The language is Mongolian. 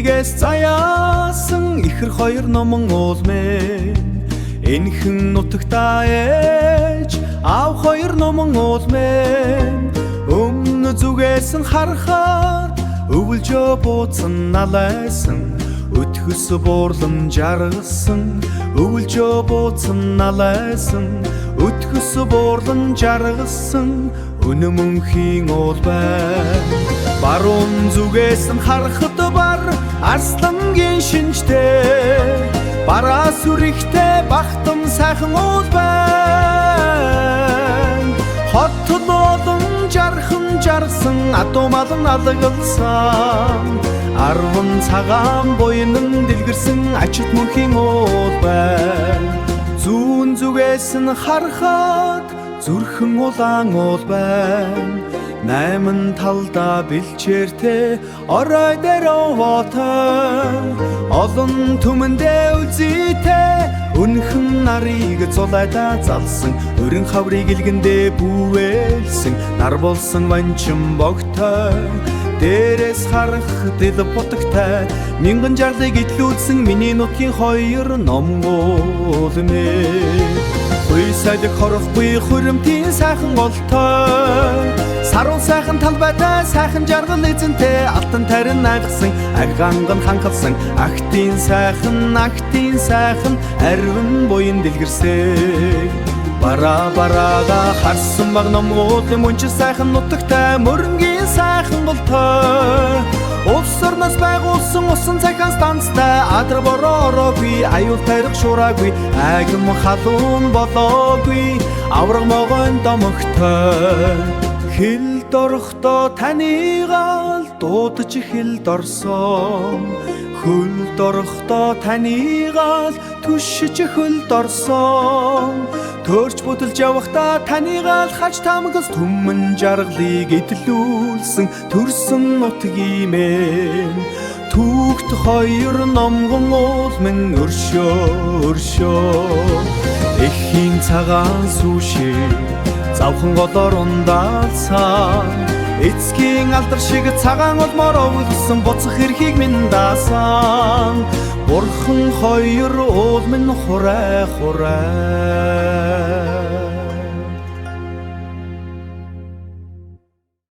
Нэгээс заяасан ихэр хоёр номон уулмэн энхэн нутагтаа ээж аав хоёр номон уулмэн өмнө зүгээс нь харахад өвөлжөө бууцсан налайсан өтгөс буурлан жаргасан өвөлжөө бууцсан налайсан өтгөс буурлан жаргасан өнө мөнхийн уул байна баруун зүгээс нь харахад бар арслангийн шинжтэй бараас үрихтэй бахтам сайхан уул байна хотод олон жархан жарсан адуу малан алгалсан арван цагаан буйнан дэлгэрсэн ачит мөнхийн уул байна зүүн зүгээс нь харахад зүрхэн улаан уул байна найман талда бэлчээртэй орой дээр овоотой олон түмэндээ үзийтэй өнхөн нарыг зулайда залсан өрн хаврыг илгэндээ бүвэлсэн нар болсон ванчин богтой дээрээс харах дэл бутагтай мянган жарлыг идлүүлсэн миний нутгийн хоёр ном уулмэ Хуй сайд хорхгүй хуримтын сайхан голтой сарун сайхан талбайтай сайхан жаргал эзэнтэй алтан тарин найгсан аганган ханхалсан актийн сайхан арвин буян дэлгэрсэн бараага харсан баг ном уулын мөнч сайхан нутагтай мөрөнгийн сайхан голтой улс орноос байгуулсан усан цахим станцтай адар бороогүй аюул тарих шуураагүй агим халуун болоогүй авраг могон домогтой хил дорхдоо танигаал дуудаж хил дорсон хөл дорхдоо танигаал түшиж хөл дорсон төрч бүдэлж явахдаа танигаал хаж тамгас түмэн жаргалыг идлүүлсэн төрсөн нутгиймэн түүхт хоёр номгон уулмэн өршөө эхийн цагаан сүшээ завхан голоор ундаалсан эцгийн алдар шиг цагаан олмоор өвлсөн буцах эрхийг минь даасан бурхан хоёр уул минь хурай